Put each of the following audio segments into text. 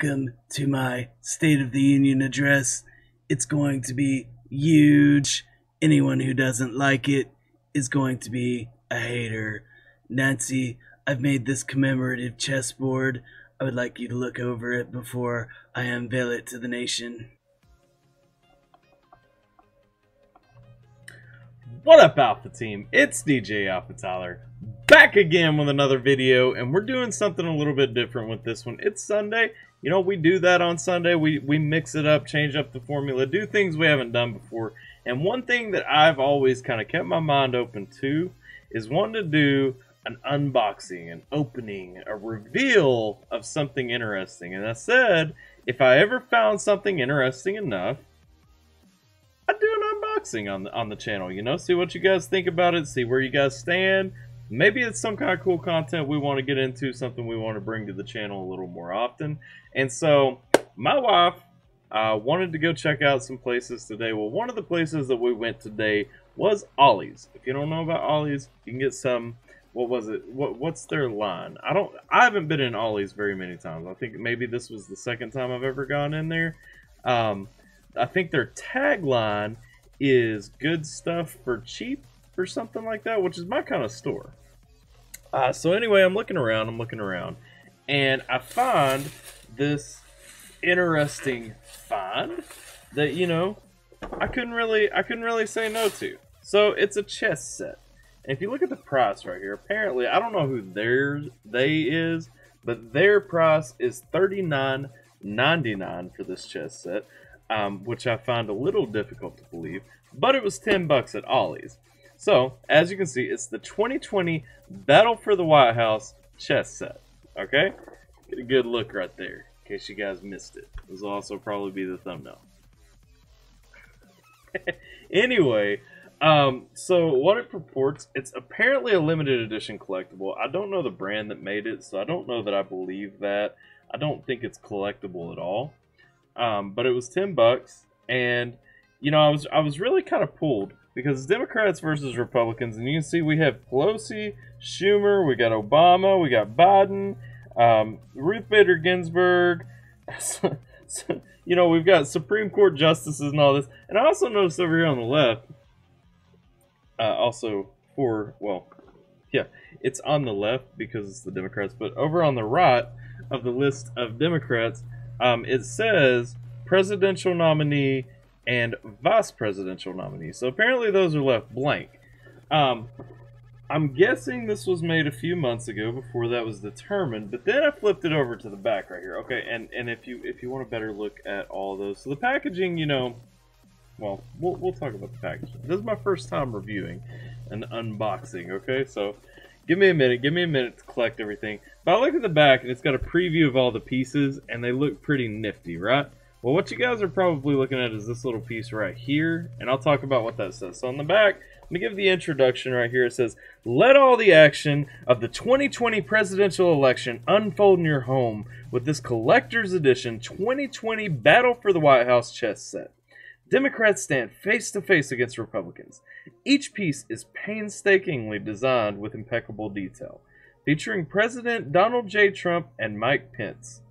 Welcome to my State of the Union address. It's going to be huge. Anyone who doesn't like it is going to be a hater. Nancy, I've made this commemorative chessboard. I would like you to look over it before I unveil it to the nation. What up, Alpha Team? It's DJ AlphaTyler, back again with another video, and we're doing something a little bit different with this one. It's Sunday. You know, we do that on Sunday. We mix it up, change up the formula, do things we haven't done before. And one thing that I've always kind of kept my mind open to is wanting to do an unboxing, an opening, a reveal of something interesting. And I said, if I ever found something interesting enough, I'd do an unboxing on the channel, you know, see what you guys think about it, see where you guys stand. Maybe it's some kind of cool content we want to get into, something we want to bring to the channel a little more often. And so my wife wanted to go check out some places today. Well, one of the places that we went today was Ollie's. If you don't know about Ollie's, you can get some, what was it? What's their line? I haven't been in Ollie's very many times. I think maybe this was the second time I've ever gone in there. I think their tagline is good stuff for cheap or something like that, which is my kind of store. So anyway, I'm looking around, and I find this interesting find that, you know, I couldn't really say no to. So it's a chess set. And if you look at the price right here, apparently, I don't know who they is, but their price is $39.99 for this chess set. Which I find a little difficult to believe, but it was $10 at Ollie's. So, as you can see, it's the 2020 Battle for the White House chess set. Okay? Get a good look right there, in case you guys missed it. This will also probably be the thumbnail. Anyway, so what it purports, it's apparently a limited edition collectible. I don't know the brand that made it, so I don't know that I believe that. I don't think it's collectible at all. But it was $10, and you know, I was really kind of pulled because it's Democrats versus Republicans, and you can see we have Pelosi, Schumer, we got Obama, we got Biden, Ruth Bader Ginsburg. So, you know, we've got Supreme Court justices and all this, and I also noticed over here on the left, it's on the left because it's the Democrats, but over on the right of the list of Democrats. It says presidential nominee and vice presidential nominee. So apparently those are left blank. I'm guessing this was made a few months ago before that was determined. But then I flipped it over to the back right here. Okay, and if you want a better look at all those, so the packaging, you know, well, we'll talk about the packaging. This is my first time reviewing an unboxing. Okay, so give me a minute to collect everything. But I look at the back, and it's got a preview of all the pieces, and they look pretty nifty, right? Well, what you guys are probably looking at is this little piece right here, and I'll talk about what that says. So on the back, let me give the introduction right here. It says, let all the action of the 2020 presidential election unfold in your home with this collector's edition 2020 Battle for the White House chess set. Democrats stand face-to-face against Republicans. Each piece is painstakingly designed with impeccable detail, featuring President Donald J. Trump and Mike Pence,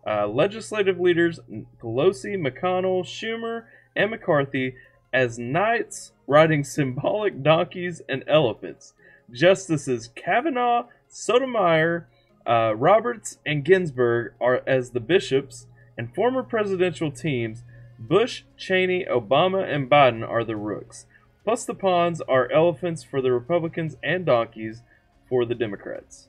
legislative leaders Pelosi, McConnell, Schumer, and McCarthy as knights riding symbolic donkeys and elephants, Justices Kavanaugh, Sotomayor, Roberts, and Ginsburg are as the bishops, and former presidential teams Bush, Cheney, Obama, and Biden are the rooks. Plus the pawns are elephants for the Republicans and donkeys for the Democrats.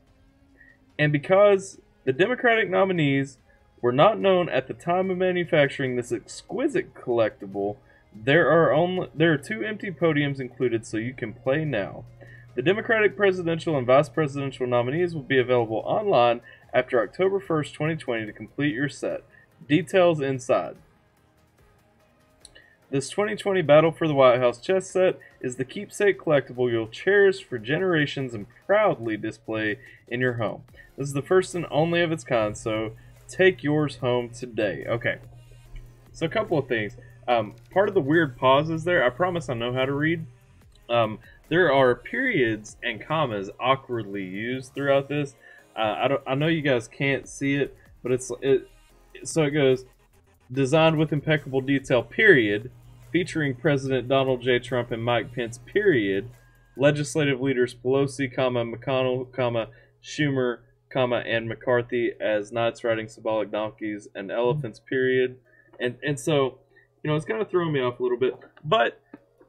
And because the Democratic nominees were not known at the time of manufacturing this exquisite collectible, there are 2 empty podiums included, so you can play now. The Democratic presidential and vice presidential nominees will be available online after October 1st, 2020 to complete your set. Details inside. This 2020 Battle for the White House chess set is the keepsake collectible you'll cherish for generations and proudly display in your home. This is the first and only of its kind, so take yours home today. Okay, so a couple of things. Part of the weird pauses there, I promise I know how to read. There are periods and commas awkwardly used throughout this. I know you guys can't see it, but So it goes, designed with impeccable detail, period, featuring President Donald J. Trump and Mike Pence, period, legislative leaders Pelosi, McConnell, Schumer, and McCarthy as knights riding symbolic donkeys and elephants, period. And so, it's kind of throwing me off a little bit. But,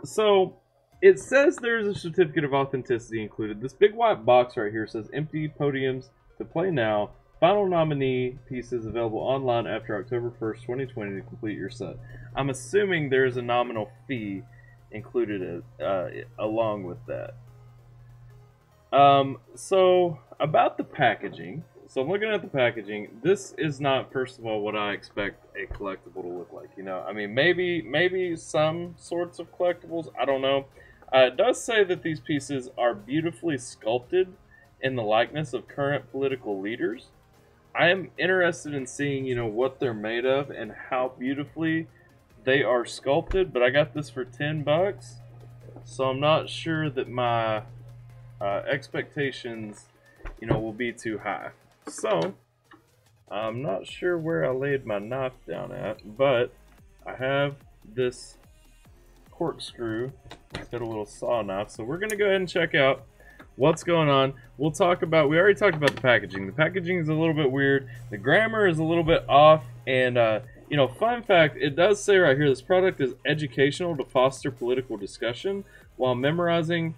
so, it says there's a certificate of authenticity included. This big white box right here says empty podiums to play now. Final nominee pieces available online after October 1st, 2020 to complete your set. I'm assuming there's a nominal fee included along with that. So, about the packaging. So I'm looking at the packaging. This is not, first of all, what I expect a collectible to look like. I mean, maybe some sorts of collectibles. I don't know. It does say that these pieces are beautifully sculpted in the likeness of current political leaders. I am interested in seeing, what they're made of and how beautifully they are sculpted. But I got this for $10, so I'm not sure that my expectations, will be too high. So I'm not sure where I laid my knife down at, but I have this corkscrew. It's got a little saw knife, so we're gonna go ahead and check out what's going on. We already talked about the packaging. The packaging is a little bit weird. The grammar is a little bit off. And, fun fact, it does say right here, this product is educational to foster political discussion while memorizing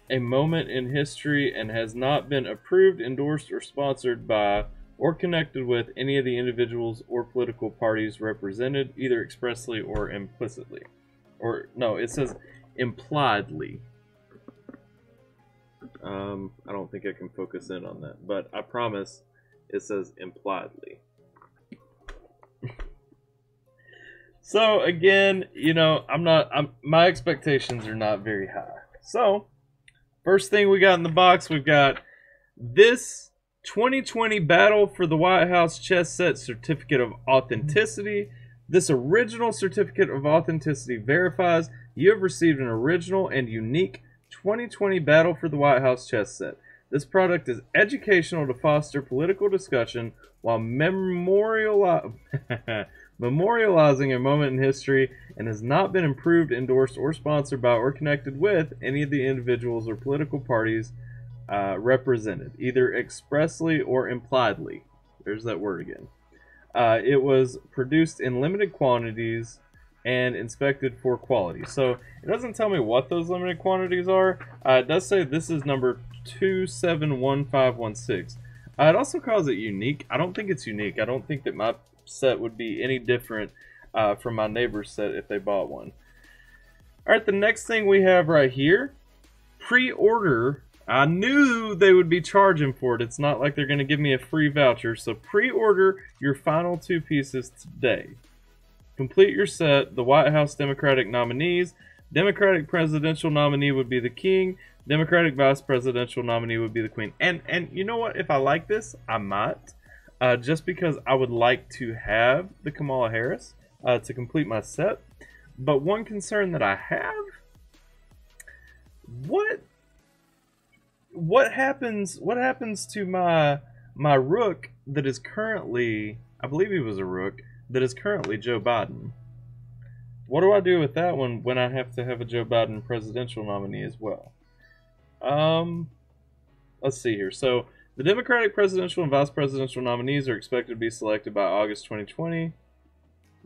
a moment in history and has not been approved, endorsed, or sponsored by or connected with any of the individuals or political parties represented, either expressly or implicitly. Or, no, it says impliedly. I don't think I can focus in on that, but I promise it says impliedly. So again, my expectations are not very high. So, first thing we got in the box, we've got this 2020 Battle for the White House chess set certificate of authenticity. This original certificate of authenticity verifies you have received an original and unique 2020 Battle for the White House chess set. This product is educational to foster political discussion while memorializing a moment in history and has not been approved, endorsed, or sponsored by or connected with any of the individuals or political parties represented, either expressly or impliedly. There's that word again. It was produced in limited quantities and inspected for quality. So it doesn't tell me what those limited quantities are. It does say this is number 271516. It also calls it unique. I don't think it's unique. I don't think that my set would be any different from my neighbor's set if they bought one. Alright, the next thing we have right here, pre-order. I knew they would be charging for it. It's not like they're going to give me a free voucher. So pre-order your final 2 pieces today. Complete your set. The White House Democratic nominees. Democratic presidential nominee would be the king. Democratic vice presidential nominee would be the queen. And you know what? If I like this, I might. Just because I would like to have the Kamala Harris to complete my set. But one concern that I have, what happens to my rook that is currently, I believe he was a rook, that is currently Joe Biden? What do I do with that one when I have to have a Joe Biden presidential nominee as well? Let's see here. So the Democratic presidential and vice presidential nominees are expected to be selected by August 2020.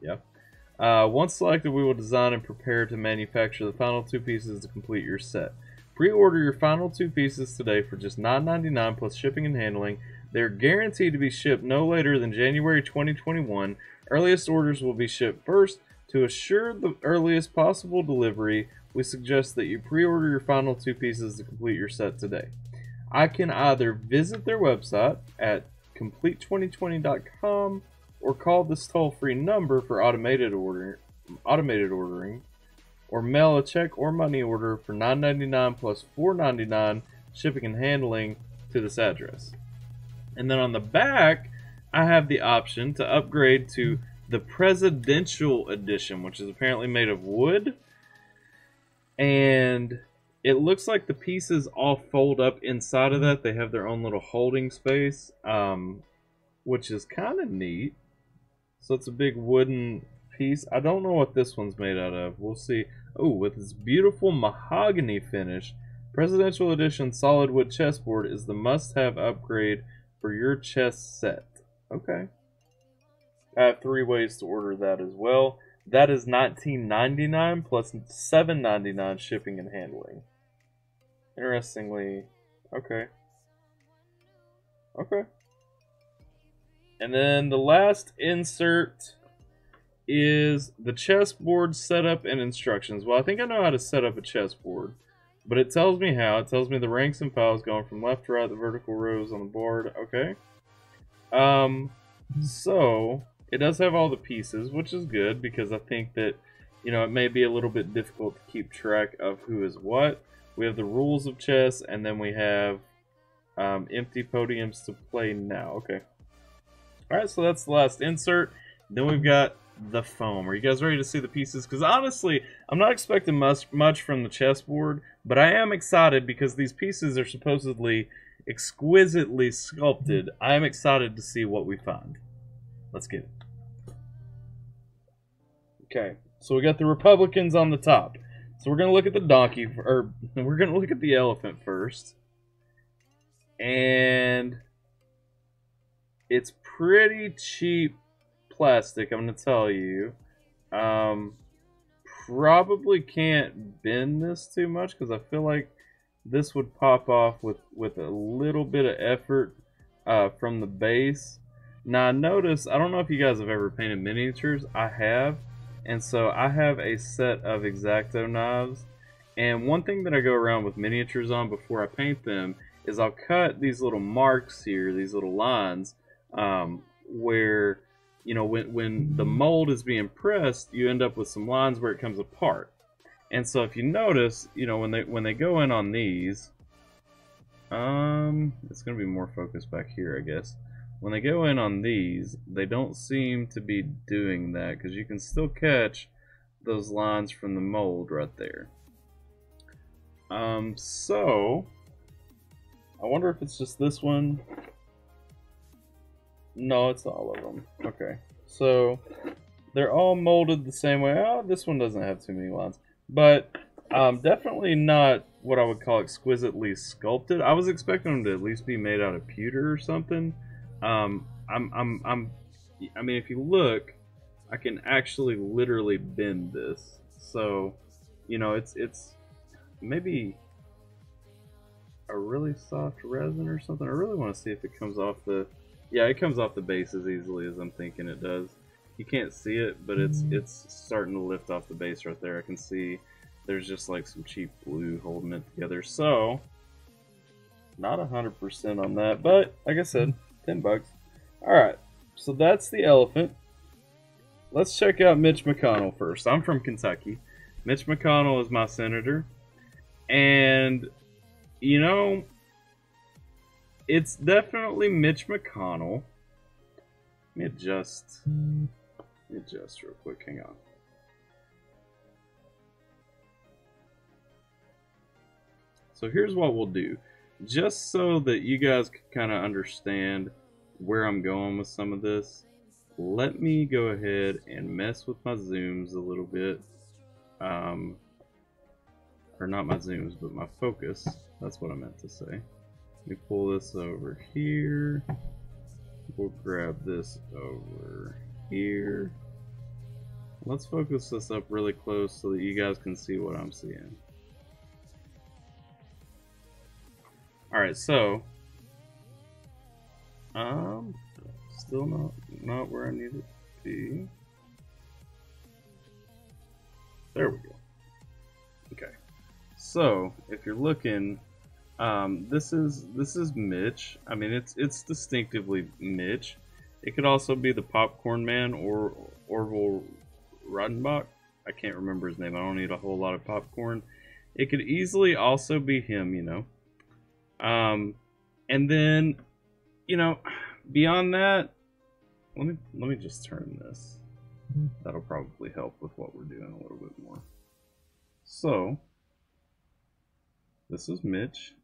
Yep. Once selected, we will design and prepare to manufacture the final 2 pieces to complete your set. Pre-order your final 2 pieces today for just $9.99 plus shipping and handling. They're guaranteed to be shipped no later than January 2021. Earliest orders will be shipped first. To assure the earliest possible delivery, we suggest that you pre-order your final 2 pieces to complete your set today. I can either visit their website at complete2020.com or call this toll-free number for automated ordering, or mail a check or money order for $9.99 plus $4.99 shipping and handling to this address. And then on the back, I have the option to upgrade to the Presidential Edition, which is apparently made of wood. And it looks like the pieces all fold up inside of that. They have their own little holding space, which is kind of neat. So it's a big wooden piece. I don't know what this one's made out of. We'll see. Oh, with its beautiful mahogany finish, Presidential Edition solid wood chessboard is the must-have upgrade for your chess set. Okay. I have 3 ways to order that as well. That is $19.99 plus $7.99 shipping and handling. Interestingly, okay. Okay. And then the last insert is the chessboard setup and instructions. Well, I think I know how to set up a chessboard, but it tells me how. It tells me the ranks and files going from left to right, the vertical rows on the board. Okay. So it does have all the pieces, which is good because I think that, you know, it may be a little bit difficult to keep track of who is what. We have the rules of chess, and then we have empty podiums to play now. Okay. Alright, so that's the last insert. Then we've got the foam. Are you guys ready to see the pieces? Because honestly, I'm not expecting much from the chessboard, but I am excited because these pieces are supposedly exquisitely sculpted. I am excited to see what we find. Let's get it. Okay, so we got the Republicans on the top. So we're going to look at the donkey, or we're going to look at the elephant first. And it's pretty cheap plastic, I'm going to tell you. Probably can't bend this too much because I feel like this would pop off with a little bit of effort from the base. Now I notice, I don't know if you guys have ever painted miniatures. I have. And so I have a set of X-Acto knives. And one thing that I go around with miniatures on before I paint them is I'll cut these little marks here, these little lines, where, you know, when the mold is being pressed, you end up with some lines where it comes apart. And so if you notice, you know, when they go in on these, it's going to be more focused back here, I guess. When they go in on these, they don't seem to be doing that because you can still catch those lines from the mold right there. So I wonder if it's just this one. No, it's all of them. Okay, so they're all molded the same way. Oh, this one doesn't have too many lines, but definitely not what I would call exquisitely sculpted. I was expecting them to at least be made out of pewter or something. I mean, if you look, I can actually literally bend this. So, you know, it's maybe a really soft resin or something. I really want to see if it comes off the... Yeah, it comes off the base as easily as I'm thinking it does. You can't see it, but it's starting to lift off the base right there. I can see there's just like some cheap glue holding it together. So, not 100% on that, but like I said, $10. Alright, so that's the elephant. Let's check out Mitch McConnell first. I'm from Kentucky. Mitch McConnell is my senator. And, you know, it's definitely Mitch McConnell. Let me adjust real quick. Hang on. So here's what we'll do. Just so that you guys can kind of understand where I'm going with some of this, let me go ahead and mess with my zooms a little bit. Or not my zooms, but my focus. That's what I meant to say. Let me pull this over here. We'll grab this over here. Let's focus this up really close so that you guys can see what I'm seeing. Alright, so still not where I need it to be. There we go. Okay. So if you're looking, this is Mitch. I mean, it's distinctively Mitch. It could also be the Popcorn Man or Orville Redenbach. I can't remember his name. I don't eat a whole lot of popcorn. It could easily also be him, you know. And then, you know, beyond that, let me just turn this. That'll probably help with what we're doing a little bit more. So, this is Mitch.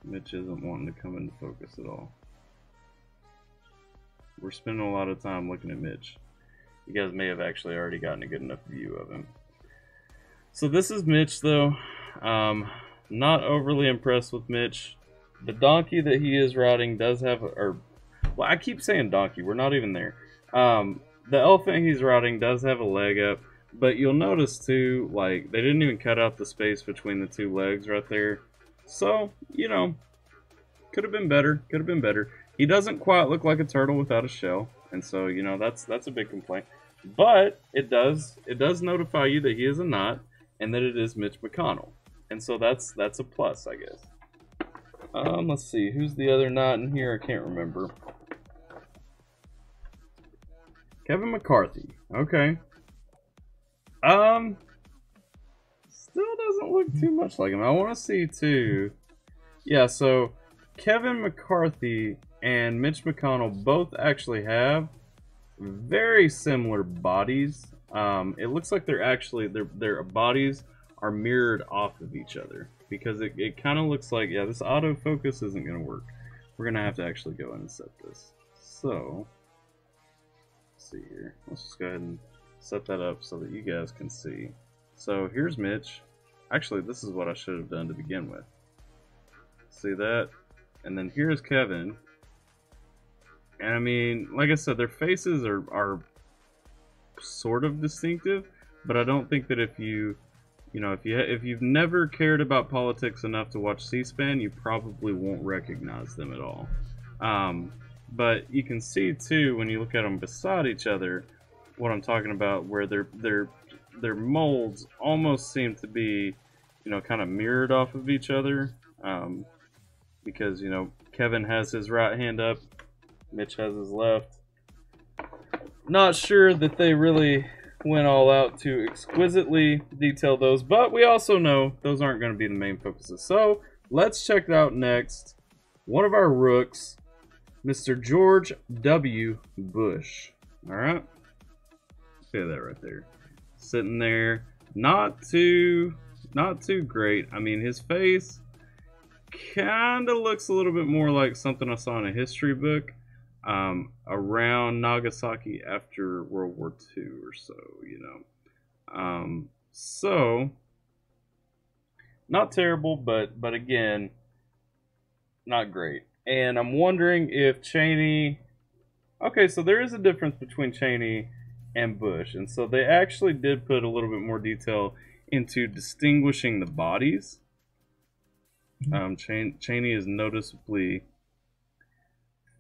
Mitch isn't wanting to come into focus at all. We're spending a lot of time looking at Mitch. You guys may have actually already gotten a good enough view of him. So this is Mitch, though. Not overly impressed with Mitch. The donkey that he is riding does have, well, I keep saying donkey. We're not even there. The elephant he's riding does have a leg up, but you'll notice too, like, they didn't even cut out the space between the two legs right there. So, you know, could have been better. Could have been better. He doesn't quite look like a turtle without a shell, and so, you know, that's a big complaint. But it does notify you that he is a knot and that it is Mitch McConnell, and so that's a plus, I guess. Let's see, who's the other knot in here? I can't remember. Kevin McCarthy. Okay. Still doesn't look too much like him. I want to see too. Yeah, so Kevin McCarthy and Mitch McConnell both actually have very similar bodies. It looks like they're actually their bodies are mirrored off of each other, because it kind of looks like, yeah, this autofocus isn't going to work. We're going to have to actually go in and set this. So, let's see here. Let's just go ahead and set that up so that you guys can see. So here's Mitch. Actually, this is what I should have done to begin with. See that? And then here's Kevin. And I mean, like I said, their faces are sort of distinctive, but I don't think that if you've never cared about politics enough to watch C-SPAN, you probably won't recognize them at all. But you can see too, when you look at them beside each other, what I'm talking about, where their molds almost seem to be, you know, kind of mirrored off of each other. Because, you know, Kevin has his right hand up, Mitch has his left. Not sure that they really went all out to exquisitely detail those, but we also know those aren't going to be the main focuses. So let's check it out next. One of our rooks, Mr. George W. Bush. All right, see that right there, sitting there, not too great. I mean, his face kind of looks a little bit more like something I saw in a history book. Around Nagasaki after World War II or so, you know. So not terrible, but again, not great. And I'm wondering if Cheney. Okay, so there is a difference between Cheney and Bush, and so they actually did put a little bit more detail into distinguishing the bodies. Cheney is noticeably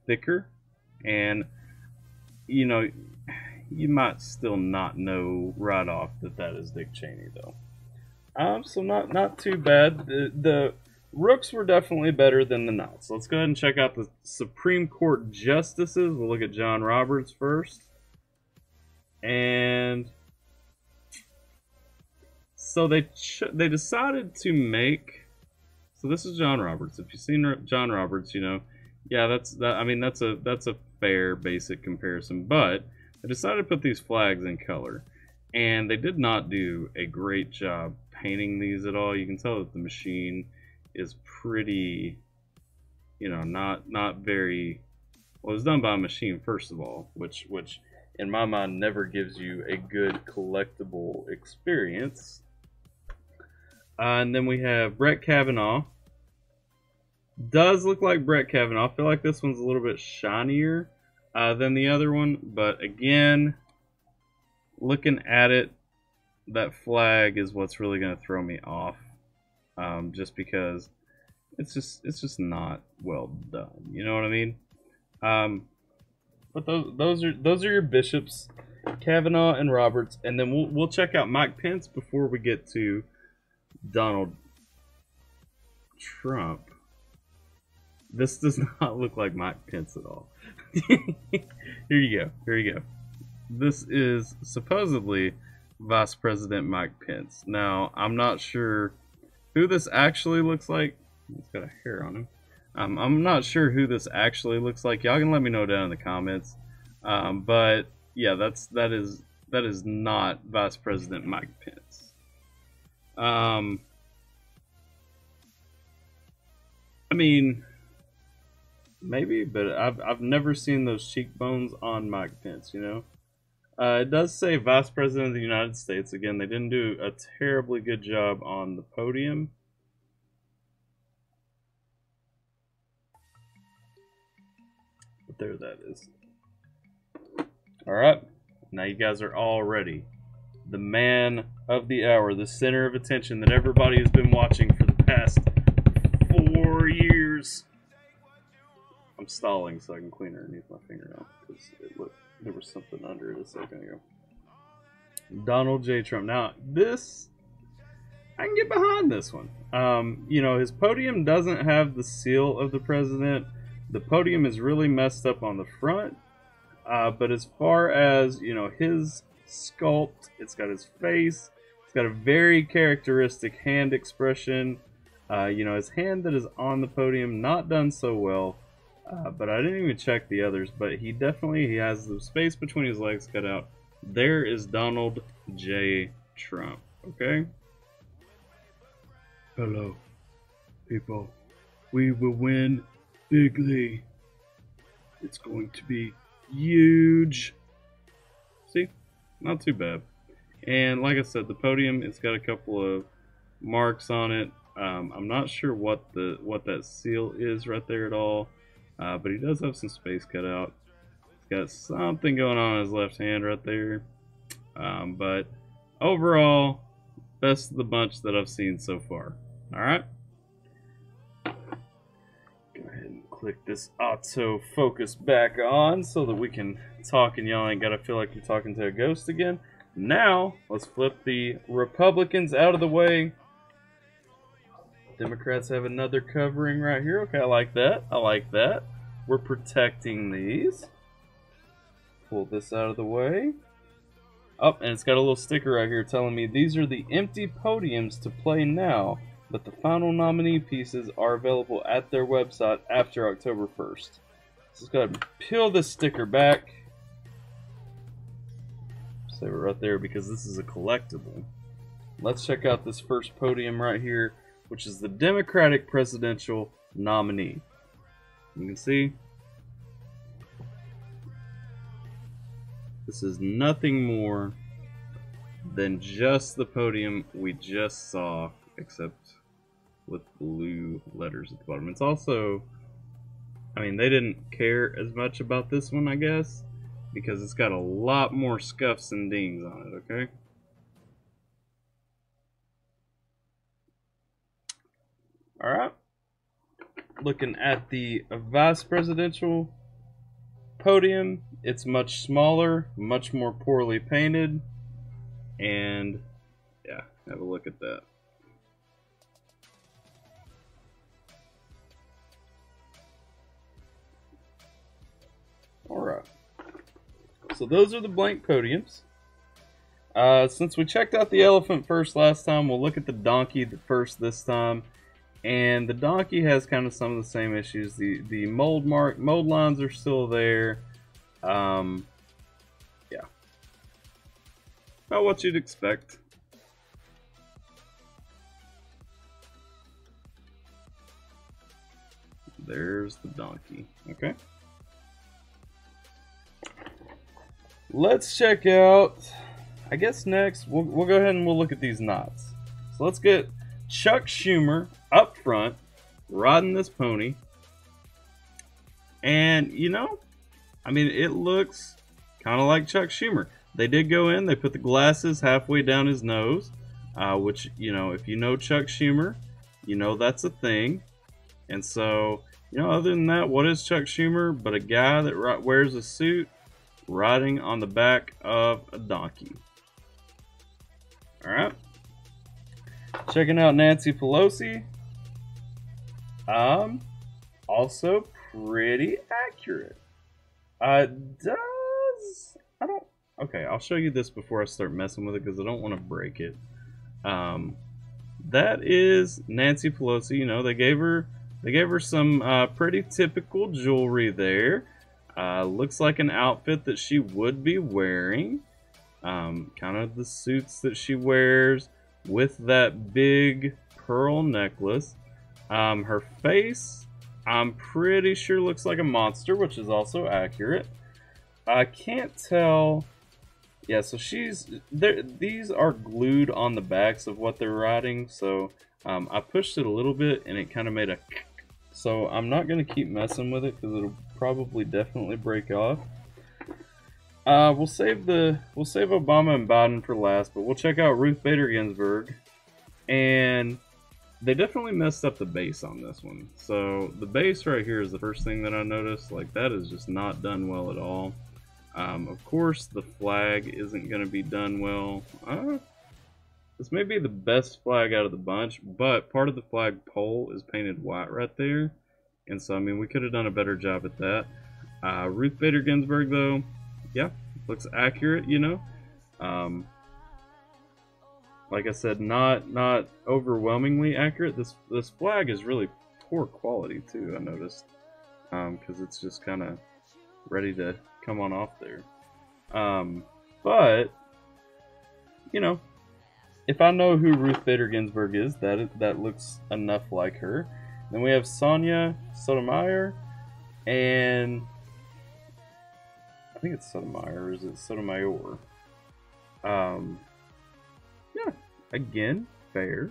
thicker. And, you know, you might still not know right off that that is Dick Cheney, though. So not too bad. The rooks were definitely better than the knots. Let's go ahead and check out the Supreme Court justices. We'll look at John Roberts first. And so they decided to make. So this is John Roberts. If you've seen John Roberts, you know. Yeah, that's a fair basic comparison, but I decided to put these flags in color, and they did not do a great job painting these at all. You can tell that the machine is pretty, you know, not very well. It was done by a machine, first of all, which in my mind never gives you a good collectible experience. And then we have Brett Kavanaugh. Does look like Brett Kavanaugh. I feel like this one's a little bit shinier than the other one, but again, looking at it, that flag is what's really going to throw me off, just because it's just not well done. You know what I mean? But those are your bishops, Kavanaugh and Roberts, and then we'll check out Mike Pence before we get to Donald Trump. This does not look like Mike Pence at all. Here you go. This is supposedly Vice President Mike Pence. Now, I'm not sure who this actually looks like. He's got a hair on him. I'm not sure who this actually looks like. Y'all can let me know down in the comments. But yeah, that is not Vice President Mike Pence. I mean, maybe, but I've never seen those cheekbones on Mike Pence, you know? It does say Vice President of the United States. Again, they didn't do a terribly good job on the podium. But there that is. Alright, now you guys are all ready. The man of the hour, the center of attention that everybody has been watching for the past 4 years. I'm stalling so I can clean underneath my fingernail because it looked, there was something under it a second ago. Donald J. Trump. Now, this, I can get behind this one. You know, his podium doesn't have the seal of the president. The podium is really messed up on the front. But as far as, you know, his sculpt, it's got his face. It's got a very characteristic hand expression. You know, his hand that is on the podium, not done so well. But I didn't even check the others. But he has the space between his legs cut out. There is Donald J. Trump. Okay? Hello, people. We will win bigly. It's going to be huge. See? Not too bad. And like I said, the podium, it's got a couple of marks on it. I'm not sure what that seal is right there at all. But he does have some space cut out. He's got something going on in his left hand right there. But overall, best of the bunch that I've seen so far. Alright? Go ahead and click this auto focus back on so that we can talk and y'all ain't gotta feel like you're talking to a ghost again. Now, let's flip the Republicans out of the way. Democrats have another covering right here. Okay, I like that. I like that. We're protecting these. Pull this out of the way. Oh, and it's got a little sticker right here telling me these are the empty podiums to play now, but the final nominee pieces are available at their website after October 1st. So let's go ahead and peel this sticker back. Save it right there because this is a collectible. Let's check out this first podium right here, which is the Democratic presidential nominee. You can see this is nothing more than just the podium we just saw, except with blue letters at the bottom. It's also, I mean, they didn't care as much about this one, I guess, because it's got a lot more scuffs and dings on it, okay? Alright, looking at the vice presidential podium, it's much smaller, much more poorly painted, and yeah, have a look at that. Alright, so those are the blank podiums. Since we checked out the elephant first last time, we'll look at the donkey first this time. And the donkey has kind of some of the same issues. The mold lines are still there. Yeah. About what you'd expect. There's the donkey. Okay. Let's check out, I guess next, we'll go ahead and we'll look at these knots. So let's get Chuck Schumer up front, riding this pony. And, you know, I mean, it looks kind of like Chuck Schumer. They did go in, they put the glasses halfway down his nose, which, you know, if you know Chuck Schumer, you know that's a thing. And so, you know, other than that, what is Chuck Schumer but a guy that wears a suit riding on the back of a donkey? Alright. Checking out Nancy Pelosi. Also pretty accurate. Okay, I'll show you this before I start messing with it because I don't want to break it. That is Nancy Pelosi. You know, they gave her some pretty typical jewelry there. Looks like an outfit that she would be wearing. Kind of the suits that she wears with that big pearl necklace. Her face, I'm pretty sure looks like a monster, which is also accurate. I can't tell. Yeah, so these are glued on the backs of what they're riding, so I pushed it a little bit and it kind of made a. So I'm not gonna keep messing with it because it'll probably definitely break off. We'll save Obama and Biden for last, but we'll check out Ruth Bader Ginsburg, and they definitely messed up the base on this one. So the base right here is the first thing that I noticed. Like, that is just not done well at all. Of course, the flag isn't going to be done well. This may be the best flag out of the bunch, but part of the flag pole is painted white right there. And so, I mean, we could have done a better job at that. Ruth Bader Ginsburg, though, yeah, looks accurate, you know. Like I said, not overwhelmingly accurate. This flag is really poor quality, too, I noticed. Because it's just kind of ready to come on off there. But, you know, if I know who Ruth Bader Ginsburg is, that looks enough like her. Then we have Sonia Sotomayor, and I think it's Sotomayor, or is it Sotomayor? Yeah, again, fair.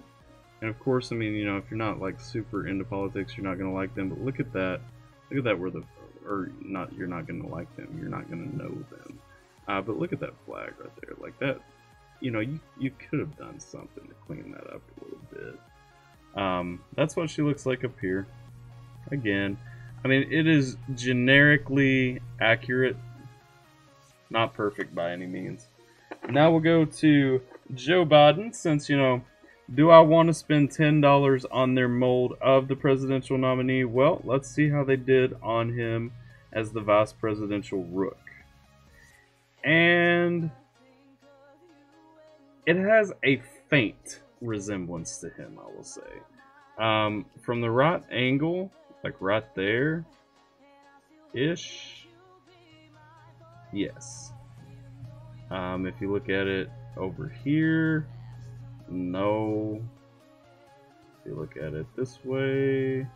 And of course, I mean, you know, if you're not like super into politics, you're not gonna like them. But look at that where the, or not, you're not gonna like them. You're not gonna know them. But look at that flag right there, like that. You know, you could have done something to clean that up a little bit. That's what she looks like up here. Again, I mean, it is generically accurate, not perfect by any means. Now we'll go to Joe Biden, since, you know, do I want to spend $10 on their mold of the presidential nominee? Well, let's see how they did on him as the vice presidential rook. And it has a faint resemblance to him, I will say. From the right angle, like right there, ish, yes. If you look at it over here, no. If you look at it this way,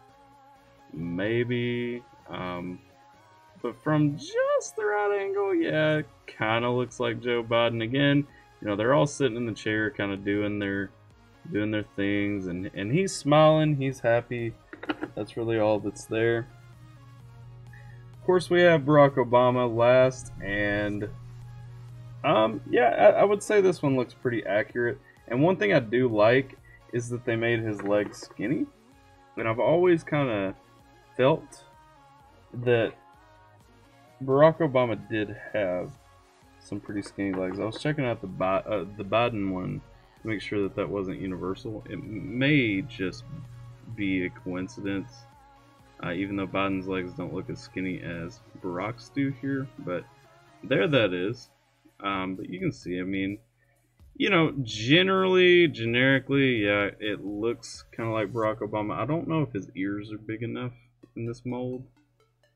maybe. But from just the right angle, yeah, it kind of looks like Joe Biden. Again, you know, they're all sitting in the chair, kind of doing their things, and he's smiling, he's happy. That's really all that's there. Of course, we have Barack Obama last, and yeah, I would say this one looks pretty accurate. And one thing I do like is that they made his legs skinny. And I've always kind of felt that Barack Obama did have some pretty skinny legs. I was checking out the Biden one to make sure that wasn't universal. It may just be a coincidence, even though Biden's legs don't look as skinny as Barack's do here. But there that is. But you can see, I mean, you know, generically, yeah, it looks kind of like Barack Obama. I don't know if his ears are big enough in this mold.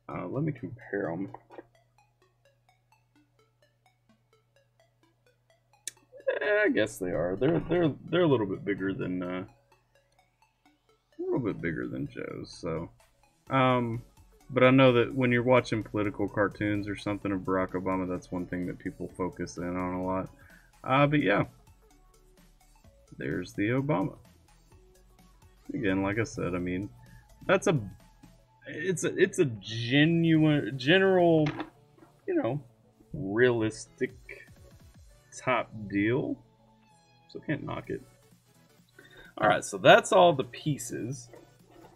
Let me compare them. I guess they are. They're a little bit bigger than Joe's. So, but I know that when you're watching political cartoons or something of Barack Obama, that's one thing that people focus in on a lot. But yeah, there's the Obama. Again, like I said, I mean, it's a general, you know, realistic top deal. So can't knock it. All right, so that's all the pieces.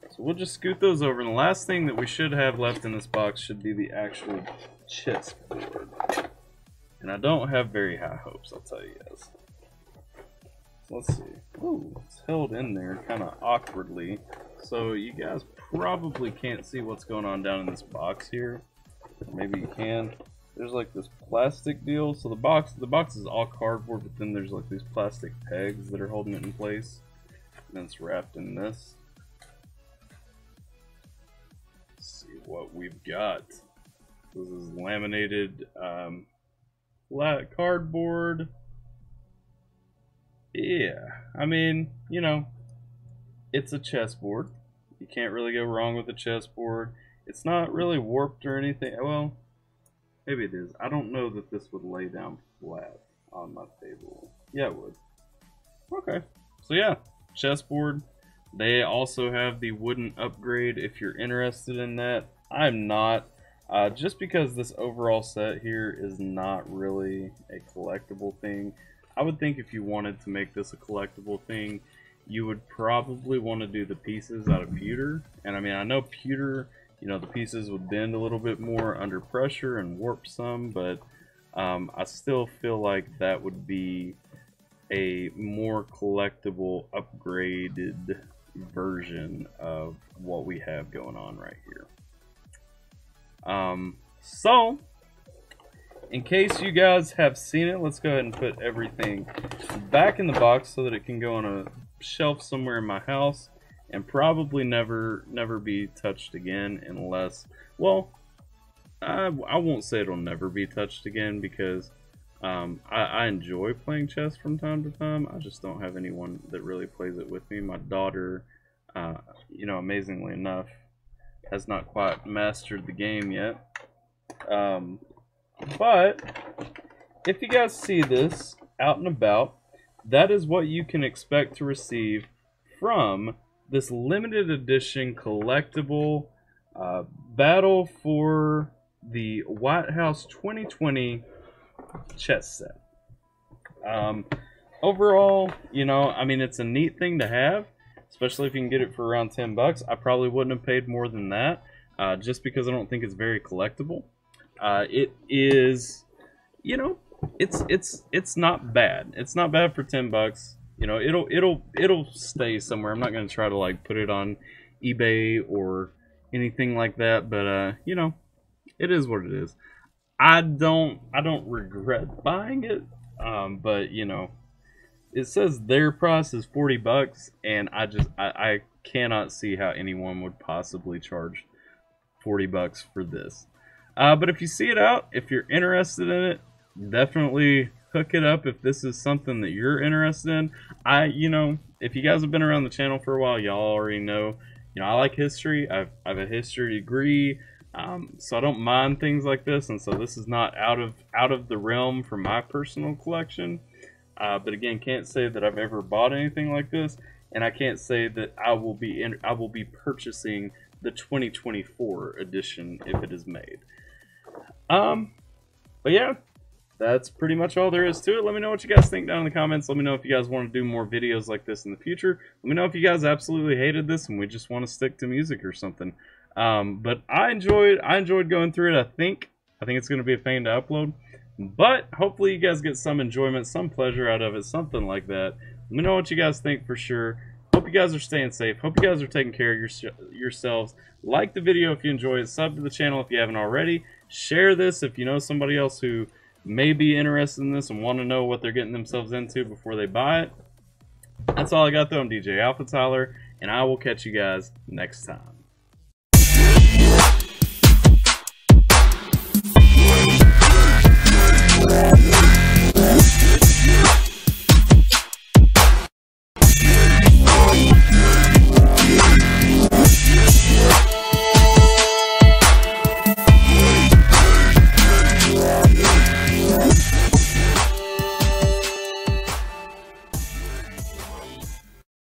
So we'll just scoot those over, and the last thing that we should have left in this box should be the actual chessboard. And I don't have very high hopes, I'll tell you guys. So let's see. Ooh, it's held in there kind of awkwardly. So you guys probably can't see what's going on down in this box here. Or maybe you can. There's like this plastic deal. So the box is all cardboard, but then there's like these plastic pegs that are holding it in place. And then it's wrapped in this. What we've got. This is laminated flat cardboard. Yeah, I mean, you know, it's a chessboard. You can't really go wrong with the chessboard. It's not really warped or anything. Well, maybe it is. I don't know that this would lay down flat on my table. Yeah, it would. Okay. So yeah, chessboard. They also have the wooden upgrade if you're interested in that. I'm not. Just because this overall set here is not really a collectible thing. I would think if you wanted to make this a collectible thing, you would probably want to do the pieces out of pewter. And I mean, I know pewter, you know, the pieces would bend a little bit more under pressure and warp some, but I still feel like that would be a more collectible, upgraded version of what we have going on right here. So in case you guys have seen it, let's go ahead and put everything back in the box so that it can go on a shelf somewhere in my house and probably never be touched again, unless, well, I won't say it'll never be touched again, because I enjoy playing chess from time to time. I just don't have anyone that really plays it with me. My daughter, you know, amazingly enough, has not quite mastered the game yet. But if you guys see this out and about, that is what you can expect to receive from this limited edition collectible Battle for the White House 2020 chess set. Overall, you know, I mean, it's a neat thing to have, especially if you can get it for around $10. I probably wouldn't have paid more than that, just because I don't think it's very collectible. It is, you know, it's not bad. It's not bad for $10. You know, it'll stay somewhere. I'm not going to try to like put it on eBay or anything like that, but you know, it is what it is. I don't regret buying it, but you know, it says their price is $40, and I cannot see how anyone would possibly charge $40 for this. But if you see it out, if you're interested in it, definitely hook it up if this is something that you're interested in. You know, if you guys have been around the channel for a while, y'all already know, you know, I like history. I have a history degree, so I don't mind things like this, and so this is not out of the realm for my personal collection. But again, can't say that I've ever bought anything like this, and I can't say that I will be purchasing the 2024 edition if it is made. But yeah, that's pretty much all there is to it. Let me know what you guys think down in the comments. Let me know if you guys want to do more videos like this in the future. Let me know if you guys absolutely hated this and we just want to stick to music or something. But I enjoyed going through it. I think it's going to be a pain to upload, but hopefully you guys get some enjoyment, some pleasure out of it, something like that. Let me know what you guys think for sure. Hope you guys are staying safe. Hope you guys are taking care of yourselves. Like the video if you enjoy it. Sub to the channel if you haven't already. Share this if you know somebody else who may be interested in this and want to know what they're getting themselves into before they buy it. That's all I got though. I'm DJ AlphaTyler, and I will catch you guys next time.